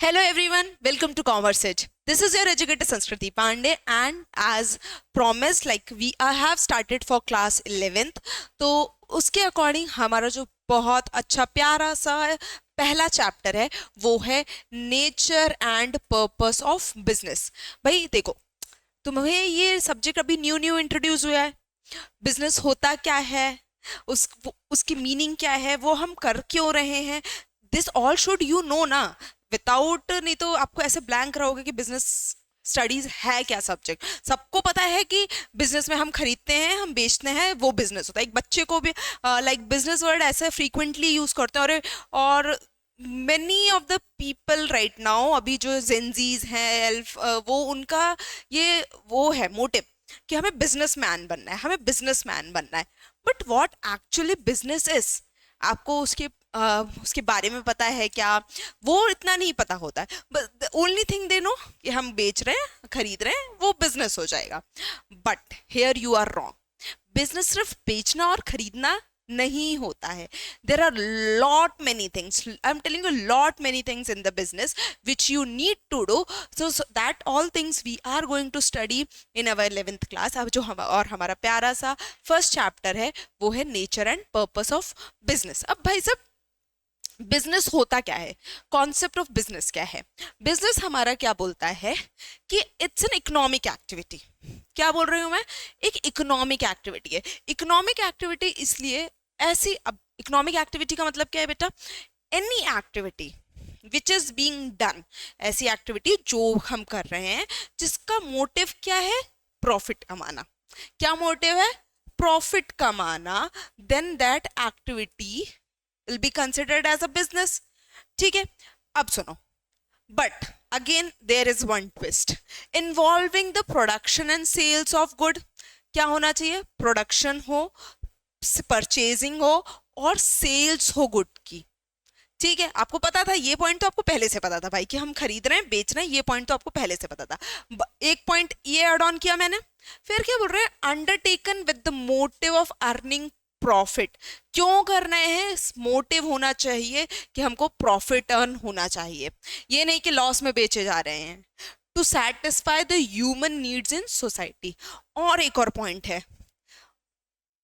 Hello everyone, welcome to Commerce Edge. This is your educator Sanskriti Pandey and as promised have started for class 11th. तो उसके according हमारा जो बहुत अच्छा प्यारा सा पहला चैप्टर है वो है nature and purpose of business. भाई देखो, तुम्हें ये सब्जेक्ट अभी न्यू न्यू इंट्रोड्यूस हुआ है। बिजनेस होता क्या है, उसकी मीनिंग क्या है, वो हम कर क्यों रहे हैं, this all should you know ना। विदाउट नहीं तो आपको ऐसे ब्लैंक रहोगे कि बिजनेस स्टडीज है क्या सब्जेक्ट। सबको पता है कि बिजनेस में हम खरीदते हैं, हम बेचते हैं, वो बिजनेस होता है। एक बच्चे को भी बिजनेस वर्ड ऐसे फ्रीक्वेंटली यूज करते हैं। और many of the people right now, अभी जो जेंजीज हैं वो उनका ये वो है मोटिव कि हमें बिजनेसमैन बनना है, हमें बिजनेसमैन बनना है। But what actually business is, आपको उसके बारे में पता है क्या? वो इतना नहीं पता होता है। ओनली थिंग दे नो कि हम बेच रहे हैं, खरीद रहे हैं, वो बिजनेस हो जाएगा। But here you are wrong. Business सिर्फ बेचना और खरीदना नहीं होता है। There are lot many things, I am telling you lot many things in the business which you need to do. So that all things we are going to study in our 11th class. अब जो और हमारा प्यारा सा first chapter है वो है nature and purpose of business. अब भाई साहब, बिजनेस होता क्या है, कॉन्सेप्ट ऑफ बिजनेस क्या है? बिजनेस हमारा क्या बोलता है कि इट्स एन इकोनॉमिक एक्टिविटी। क्या बोल रही हूं मैं? एक इकोनॉमिक एक्टिविटी है। इकोनॉमिक एक्टिविटी इसलिए ऐसी, अब इकोनॉमिक एक्टिविटी का मतलब क्या है बेटा? Any activity which is being done, ऐसी एक्टिविटी जो हम कर रहे हैं जिसका मोटिव क्या है? प्रॉफिट कमाना। क्या मोटिव है? प्रॉफिट कमाना। Then that activity will be considered as a business। ठीक है, अब सुनो। but again there is one twist involving the production and sales of good। क्या होना चाहिए? प्रोडक्शन हो, परचेजिंग हो और सेल्स हो गुड की। ठीक है, आपको पता था, ये पॉइंट तो आपको पहले से पता था भाई कि हम खरीद रहे हैं, बेच रहे हैं, ये पॉइंट तो आपको पहले से पता था। एक पॉइंट ये ऐड ऑन किया मैंने। फिर क्या बोल रहे हैं? Undertaken with the motive of earning profit. क्यों करना है? मोटिव होना चाहिए कि हमको प्रॉफिट अर्न होना चाहिए, ये नहीं कि लॉस में बेचे जा रहे हैं। To satisfy the human needs in society. और एक और पॉइंट है,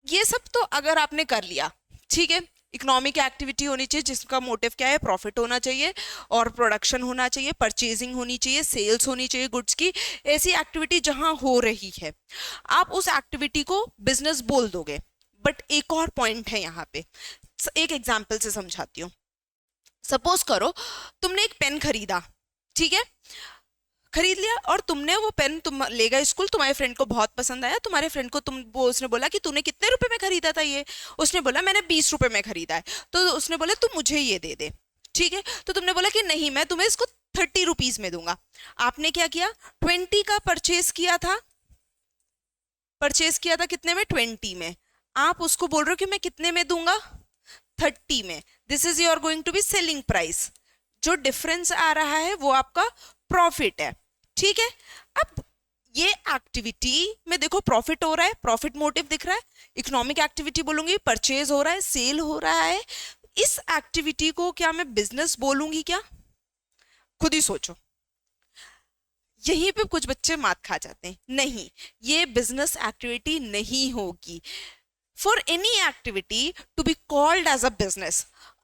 ये सब तो अगर आपने कर लिया, ठीक है, इकोनॉमिक एक्टिविटी होनी चाहिए जिसका मोटिव क्या है? प्रॉफिट होना चाहिए और प्रोडक्शन होना चाहिए, परचेजिंग होनी चाहिए, सेल्स होनी चाहिए गुड्स की। ऐसी एक्टिविटी जहां हो रही है आप उस एक्टिविटी को बिजनेस बोल दोगे। बट एक और पॉइंट है यहाँ पे, एक एग्जाम्पल से समझाती हूँ। सपोज करो तुमने एक पेन खरीदा, ठीक है, खरीद लिया और तुमने वो पेन तुम ले गए स्कूल, तुम्हारे फ्रेंड को बहुत पसंद आया। तुम्हारे फ्रेंड को उसने बोला कि तूने कितने रुपए में खरीदा था ये? उसने बोला मैंने 20 रुपए में खरीदा है। तो उसने बोला तू मुझे ये दे दे। ठीक है, तो तुमने बोला कि नहीं, मैं तुम्हें इसको 30 रुपीज में दूंगा। आपने क्या किया? 20 का परचेज किया था। परचेज किया था कितने में? 20 में। आप उसको बोल रहे हो कि मैं कितने में दूंगा? 30 में। This is your going to be selling price. जो डिफरेंस आ रहा है वो आपका प्रॉफिट है। ठीक है, अब ये एक्टिविटी में देखो प्रॉफिट हो रहा है, प्रॉफिट मोटिव दिख रहा है। इकोनॉमिक एक्टिविटी बोलूंगी, परचेज हो रहा है, सेल हो रहा है। इस एक्टिविटी को क्या मैं बिजनेस बोलूंगी क्या? खुद ही सोचो। यहीं पे कुछ बच्चे मात खा जाते हैं। नहीं, ये बिजनेस एक्टिविटी नहीं होगी। For any activity to be called as a business,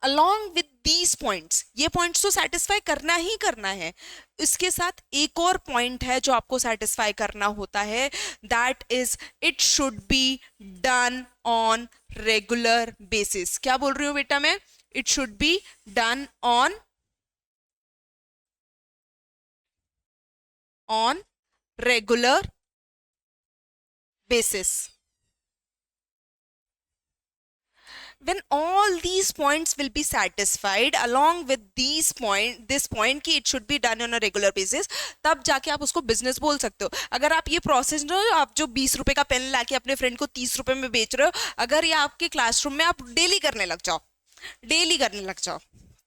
along with these points, ये points तो satisfy करना ही करना है। इसके साथ एक और point है जो आपको satisfy करना होता है, that is it should be done on regular basis। क्या बोल रही हूँ बेटा मैं? It should be done on regular basis। when all these points will be satisfied along with this point कि it should be done on a regular basis, तब जाके आप उसको बिजनेस बोल सकते हो। अगर आप ये प्रोसेस ना, आप जो 20 रुपए का पेन लाके अपने फ्रेंड को 30 रुपए में बेच रहे हो, अगर ये आपके क्लासरूम में आप डेली करने लग जाओ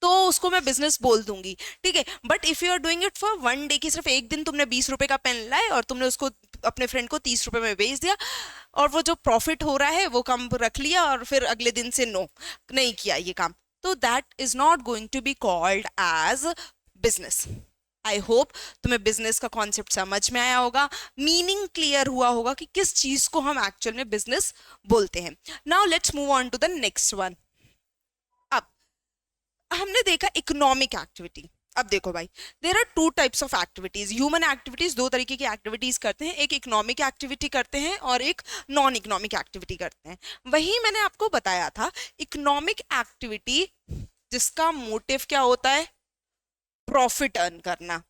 तो उसको मैं बिजनेस बोल दूंगी। ठीक है, but if you are doing it for one day, की सिर्फ एक दिन तुमने 20 रुपए का पेन लाए और तुमने उसको अपने फ्रेंड को 30 रुपए में बेच दिया, और वो जो प्रॉफिट हो रहा है वो कम रख लिया और फिर अगले दिन से नो नहीं किया ये काम, तो that is not going to be called as business. I hope तुम्हें बिजनेस का कॉन्सेप्ट समझ में आया होगा, मीनिंग क्लियर हुआ होगा कि किस चीज को हम एक्चुअल में बिजनेस बोलते हैं। Now let's move on to the next one. अब हमने देखा इकोनॉमिक एक्टिविटी। अब देखो भाई, there are two types of activities. Human activities दो तरीके की एक्टिविटीज करते हैं, एक इकोनॉमिक एक्टिविटी करते हैं और एक नॉन इकोनॉमिक एक्टिविटी करते हैं। वही मैंने आपको बताया था, इकोनॉमिक एक्टिविटी जिसका मोटिव क्या होता है, प्रॉफिट अर्न करना।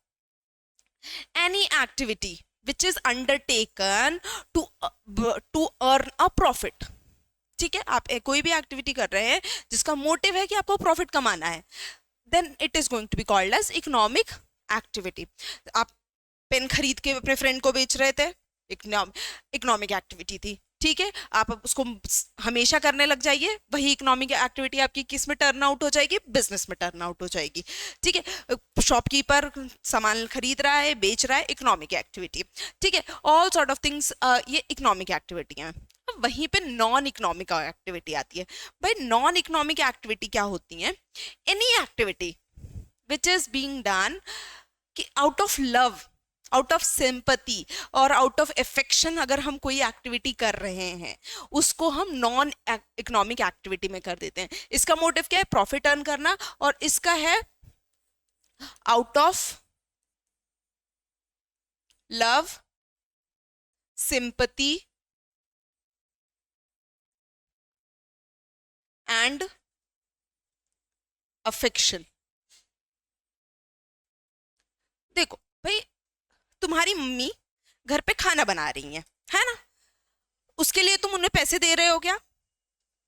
Any activity which is undertaken to earn a profit. ठीक है, आप कोई भी एक्टिविटी कर रहे हैं जिसका मोटिव है कि आपको प्रॉफिट कमाना है, then it is going to be called as economic activity. आप पेन खरीद के अपने फ्रेंड को बेच रहे थे, इकोनॉमिक एक्टिविटी थी। ठीक है, आप उसको हमेशा करने लग जाइए, वही इकोनॉमिक एक्टिविटी आपकी किस में टर्न आउट हो जाएगी, बिजनेस में टर्न आउट हो जाएगी। ठीक है, शॉपकीपर सामान खरीद रहा है, बेच रहा है, इकोनॉमिक एक्टिविटी। ठीक है, ऑल सॉर्ट ऑफ थिंग्स ये इकोनॉमिक एक्टिविटी हैं। वहीं पे नॉन इकोनॉमिक एक्टिविटी आती है। भाई नॉन इकोनॉमिक एक्टिविटी क्या होती है, any activity which is being done out of love, out of sympathy और आउट ऑफ एफेक्शन। अगर हम कोई एक्टिविटी कर रहे हैं उसको हम नॉन इकोनॉमिक एक्टिविटी में कर देते हैं। इसका मोटिव क्या है, प्रॉफिट अर्न करना, और इसका है out of love, sympathy and affection. देखो भाई, तुम्हारी मम्मी घर पे खाना बना रही है ना, उसके लिए तुम उन्हें पैसे दे रहे हो क्या,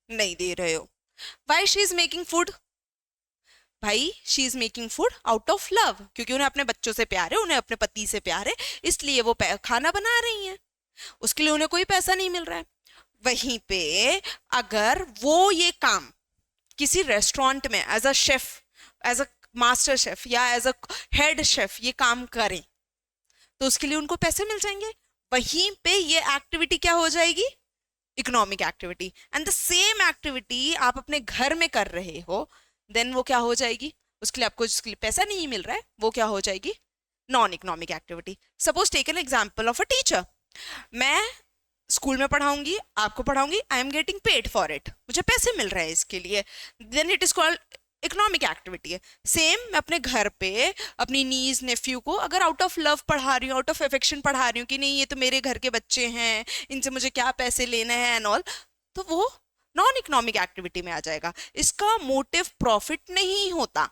नहीं दे रहे हो। Why she is making food, भाई she is making food out of love, क्योंकि उन्हें अपने बच्चों से प्यार है, उन्हें अपने पति से प्यार है, इसलिए वो खाना बना रही हैं, उसके लिए उन्हें कोई पैसा नहीं मिल रहा है। वहीं पे अगर वो ये काम किसी रेस्टोरेंट में as a chef, as a master chef या एज अ हेड शेफ ये काम करें तो उसके लिए उनको पैसे मिल जाएंगे। वहीं पे ये एक्टिविटी क्या हो जाएगी, economic activity. And the same activity आप अपने घर में कर रहे हो, देन वो क्या हो जाएगी, उसके लिए आपको जिसके लिए पैसा नहीं मिल रहा है वो क्या हो जाएगी, non economic activity. Suppose take an example of a teacher. मैं स्कूल में पढ़ाऊंगी, आपको पढ़ाऊंगी, I am getting paid for it, मुझे पैसे मिल रहे हैं इसके लिए, then it is called economic activity है। सेम मैं अपने घर पे अपनी नीज नेफ्यू को अगर आउट ऑफ लव पढ़ा रही हूँ, आउट ऑफ अफेक्शन पढ़ा रही हूँ कि नहीं ये तो मेरे घर के बच्चे हैं, इनसे मुझे क्या पैसे लेने हैं एंड ऑल, तो वो नॉन इकोनॉमिक एक्टिविटी में आ जाएगा। इसका मोटिव प्रॉफिट नहीं होता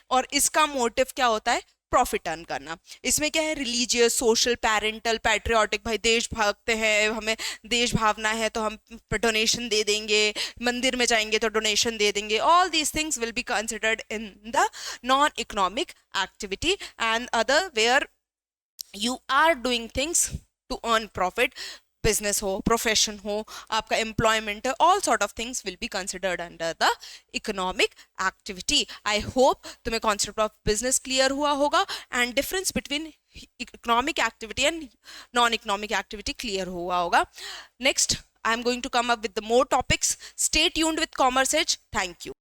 और इसका मोटिव क्या होता है, प्रॉफिट अर्न करना। इसमें क्या है, रिलीजियस, सोशल, पेरेंटल, पैट्रियोटिक, भाई देश भक्त हैं, हमें देश भावना है तो हम डोनेशन दे देंगे, मंदिर में जाएंगे तो डोनेशन दे देंगे। All these things will be considered in the non economic activity and other where you are doing things to earn profit. Business हो, प्रोफेशन हो, आपका एम्प्लॉयमेंट है, all sort of things will be considered under the economic activity. I hope तुम्हें concept of business clear हुआ होगा and difference between economic activity and non economic activity clear हुआ होगा। Next I am going to come up with the more topics. Stay tuned with Commerce Edge. Thank you.